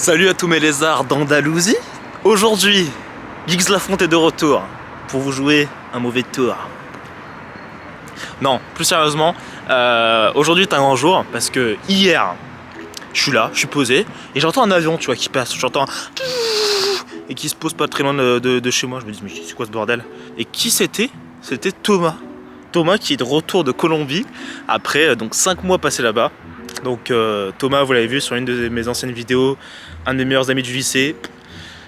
Salut à tous mes lézards d'Andalousie. Aujourd'hui, Geeks Lafonte est de retour pour vous jouer un mauvais tour. Non, plus sérieusement, aujourd'hui est un grand jour parce que hier, je suis là, je suis posé et j'entends un avion, tu vois, qui passe. J'entends et qui se pose pas très loin de chez moi. Je me dis mais c'est quoi ce bordel? Et qui c'était? C'était Thomas. Thomas qui est de retour de Colombie après donc 5 mois passés là-bas. Donc Thomas, vous l'avez vu sur une de mes anciennes vidéos, un de mes meilleurs amis du lycée,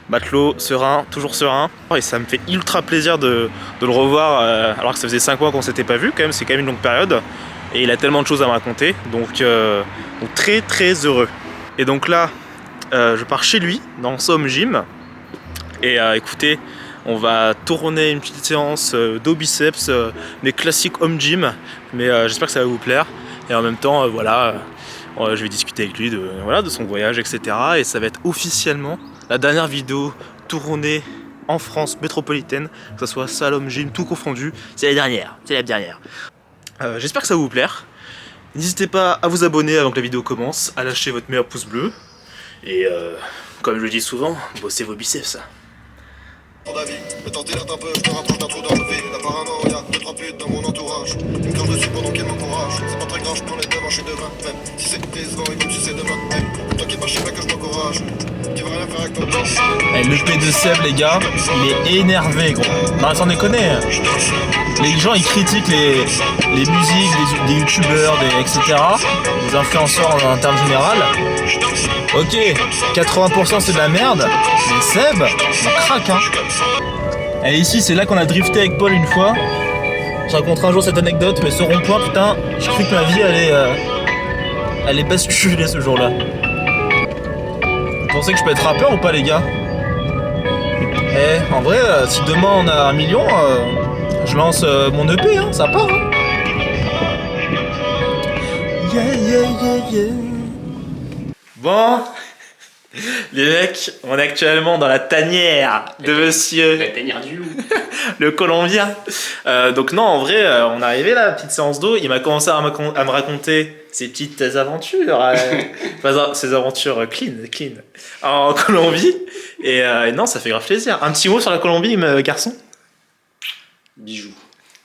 matelot, serein, toujours serein. Et ça me fait ultra plaisir de le revoir alors que ça faisait 5 mois qu'on s'était pas vu quand même, c'est quand même une longue période. Et il a tellement de choses à me raconter, donc très très heureux. Et donc là, je pars chez lui, dans son home gym. Et écoutez, on va tourner une petite séance d'eau biceps, des classiques home gym. Mais j'espère que ça va vous plaire. Et en même temps, voilà, je vais discuter avec lui de son voyage, etc. Et ça va être officiellement la dernière vidéo tournée en France métropolitaine, que ce soit salle, home gym, tout confondu. C'est la dernière, c'est la dernière. J'espère que ça va vous plaire. N'hésitez pas à vous abonner avant que la vidéo commence, à lâcher votre meilleur pouce bleu. Et comme je le dis souvent, bossez vos biceps. Le temps dilate un peu, je me rapproche d'un trou dans le vide. Apparemment, y'a 2-3 putes dans mon entourage. Une quand je suis pendant qu'elle m'encourage. C'est pas très grave, je prends les devants, je suis devant. Même si c'est décevant et comme si c'est demain. Hey, t'inquiète pas, je sais pas que je m'encourage. Tu vas rien faire avec ton temps. Le P de Seb, les gars, il est énervé, gros. Non, sans déconner. Les gens, ils critiquent les musiques des youtubeurs, etc. Des influenceurs en termes général. Ok, 80% c'est de la merde, mais Seb, on craque, hein. Et ici, c'est là qu'on a drifté avec Paul une fois. Je raconterai un jour cette anecdote, mais ce rond-point, putain, j'ai cru que ma vie allait basculer ce jour-là. Vous pensez que je peux être rappeur ou pas, les gars? Eh, en vrai, si demain on a 1 million, je lance mon EP, hein, ça part, hein. Yeah, yeah, yeah, yeah. Bon, les mecs, on est actuellement dans la tanière de monsieur. La tanière du loup. Le Colombien. Donc non, en vrai, on est arrivé là, petite séance d'eau. Il m'a commencé à me raconter ses petites aventures, enfin, ses aventures clean, en Colombie. Et non, ça fait grave plaisir. Un petit mot sur la Colombie, garçon? Bijoux.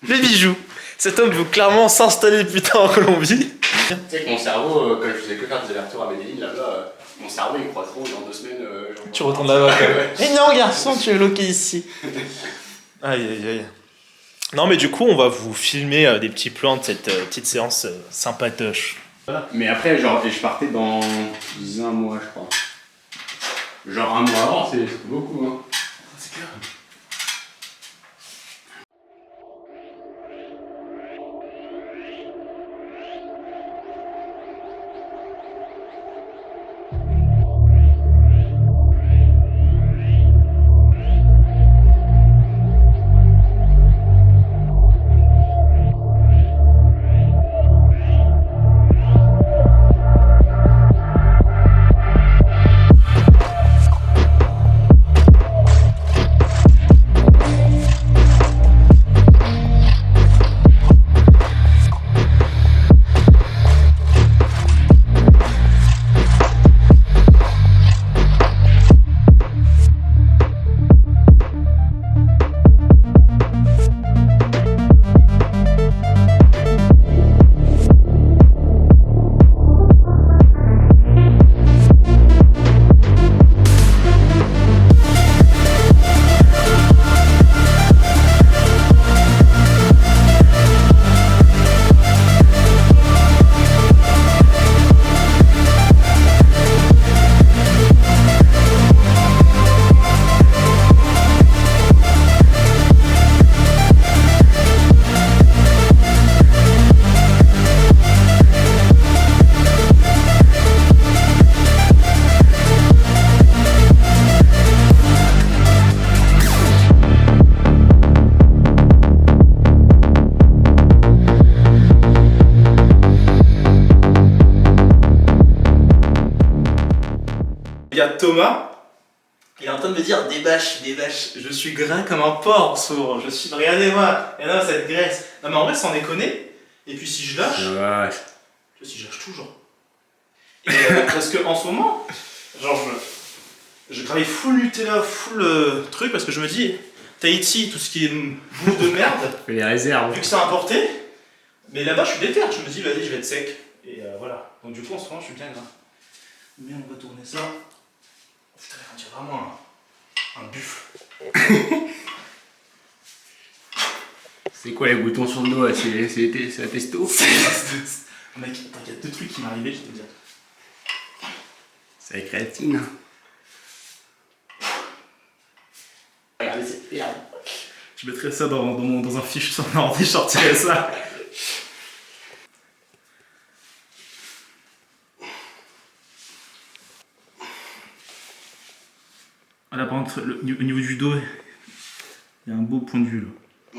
Les bijoux. Cet homme veut clairement s'installer putain en Colombie. Tu sais que mon cerveau, quand je faisais que faire des allers-retours à Medellin, là-bas, mon cerveau il croit trop, dans 2 semaines. Tu retournes là-bas. Mais non, garçon, tu es loqué ici. Aïe, aïe, aïe. Non, mais du coup, on va vous filmer des petits plans de cette petite séance sympatoche. Voilà. Mais après, genre, je partais dans 1 mois, je crois. Genre 1 mois avant, c'est beaucoup, hein. C'est clair. Il y a Thomas, il est en train de me dire des bâches, je suis grain comme un porc sourd, je suis, regardez-moi, et là cette graisse. Non mais en vrai sans déconner, et puis si je lâche, si je lâche toujours. Et parce que en ce moment, genre J'ai gravé full Nutella, full truc, parce que je me dis, Tahiti, tout ce qui est bouffe de merde, Fais les réserves. vu que c'est importé, mais là-bas je suis déter, je me dis, vas-y, je vais être sec. Et voilà. Donc du coup, en ce moment, je suis bien gras. Mais on va tourner ça. Putain, on dirait vraiment un buffle. C'est quoi les boutons sur le dos là? C'est la testo? Mec, attends, il y a 2 trucs qui m'arrivaient, je te dis. C'est la créatine. Regardez cette merde. Je mettrais ça dans un fiche sur mon ordi, je sortirais ça. Là, par contre, au niveau du dos, il y a un beau point de vue là.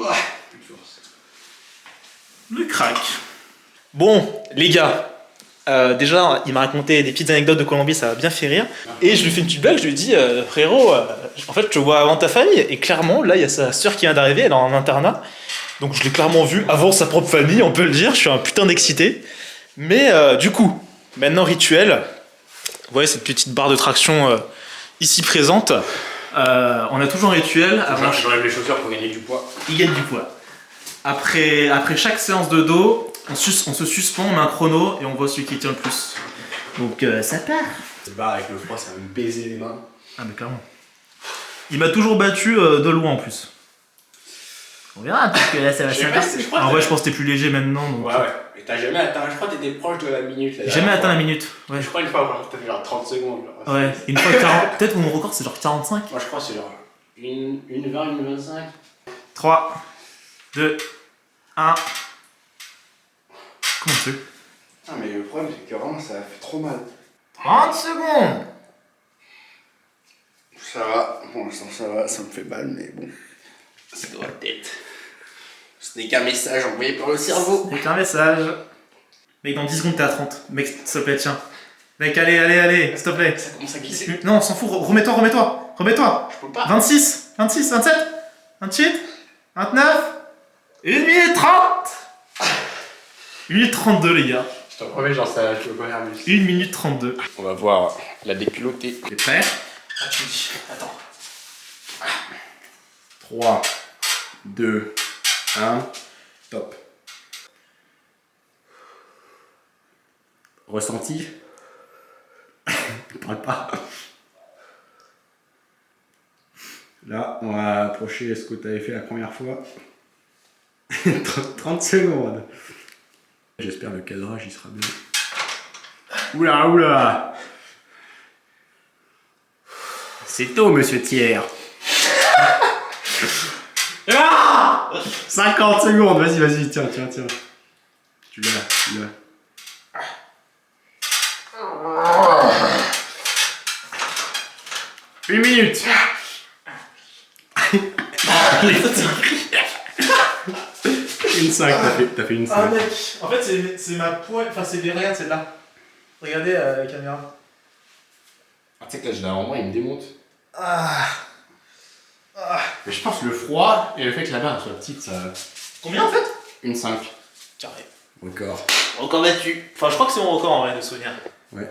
Ouais, plus de force. Le crack. Bon, les gars, déjà, il m'a raconté des petites anecdotes de Colombie, ça m'a bien fait rire. Et je lui fais une petite blague, je lui dis, frérot, en fait, je te vois avant ta famille. Et clairement, là, il y a sa sœur qui vient d'arriver, elle est en internat. Donc je l'ai clairement vu avant sa propre famille, on peut le dire. Je suis un putain d'excité. Mais du coup, maintenant rituel. Vous voyez cette petite barre de traction ici présente. On a toujours un rituel. Avant, J'enlève les chaussures pour gagner du poids. il gagne du poids. Après chaque séance de dos, on se suspend, on met un chrono et on voit celui qui tient le plus. Donc ça part. Cette barre avec le froid, ça va me baiser les mains. Ah mais clairement. Il m'a toujours battu de loin en plus. On verra, parce que là ça va Je sais pas si- je crois En que vrai t'as- je pense que t'es plus léger maintenant. Donc... Ouais, ouais. Mais t'as jamais atteint, je crois que t'étais proche de la minute. J'ai jamais atteint la minute. Ouais. Je crois une fois, genre, t'as fait genre 30 secondes. Genre. Ouais, une fois 40. Peut-être mon record c'est genre 45. Moi je crois que c'est genre une 20, une 25. 3, 2, 1. Comment tu fais? Ah, mais le problème c'est que vraiment ça fait trop mal. 30 secondes. Ça va, pour l'instant ça va, ça me fait mal, mais bon. C'est dans la tête. Ce n'est qu'un message envoyé par le cerveau. Avec un message. Mec, dans 10 secondes t'es à 30. Mec, s'il te plaît, tiens. Mec, allez, s'il te plaît. Ça commence à glisser. Non, on s'en fout, remets-toi. Je peux pas. 26, 27, 28, 29, 1 minute 30. 1 minute 32, les gars. Je t'en promets, genre ça, je peux pas faire plus. 1 minute 32. On va voir la déculottée. T'es prêt? Ah, tu me dis. Attends. 3, 2, 1, top. Ressenti? Parle pas. Là, on va approcher ce que tu avais fait la première fois. 30 secondes. J'espère le cadrage il sera bien. Oula. C'est tôt, monsieur Thiers. 50 secondes, vas-y, tiens. Tu l'as. 1 minute. Une 5, t'as fait une 5. Ah, mec, en fait, c'est ma pointe. Enfin, c'est les. Regarde, celle-là. Regardez la caméra. Ah, tu sais que là, je l'ai en moi, il me démonte. Ah. Mais je pense que le froid et le fait que la barre soit petite, ça. Combien en fait? Une 5. Carré. Record. Record battu. Enfin, je crois que c'est mon record en vrai de souvenir. Ouais.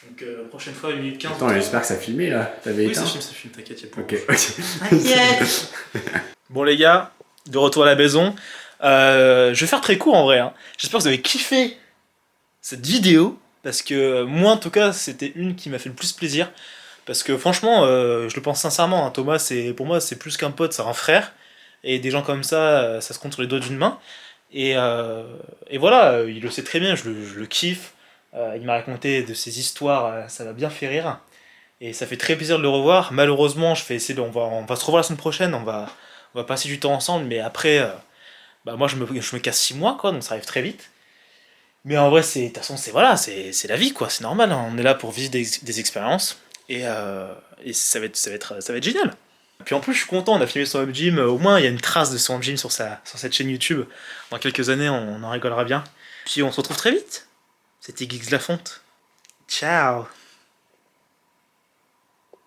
Donc, prochaine fois, 1 minute 15. Attends, j'espère que ça filmait là. T'avais Oui, éteint. ça filme, t'inquiète, y'a pas. Ok. T'inquiète. Bon, les gars, de retour à la maison. Je vais faire très court en vrai. Hein. J'espère que vous avez kiffé cette vidéo. Parce que moi, en tout cas, c'était une qui m'a fait le plus plaisir. Parce que franchement, je le pense sincèrement. Hein, Thomas, pour moi, c'est plus qu'un pote, c'est un frère. Et des gens comme ça, ça se compte sur les doigts d'une main. Et voilà, il le sait très bien, je le kiffe. Il m'a raconté de ses histoires, ça m'a bien fait rire. Et ça fait très plaisir de le revoir. Malheureusement, je vais essayer on va se revoir la semaine prochaine, on va passer du temps ensemble. Mais après, moi, je me casse 6 mois, quoi, donc ça arrive très vite. Mais en vrai, de toute façon, c'est la vie, quoi, c'est normal. Hein. On est là pour vivre des expériences. Et ça va être génial. Puis en plus, je suis content, on a filmé son home gym. Au moins, il y a une trace de son home gym sur cette chaîne YouTube. Dans quelques années, on en rigolera bien. Puis on se retrouve très vite. C'était Geeks Lafonte. Ciao.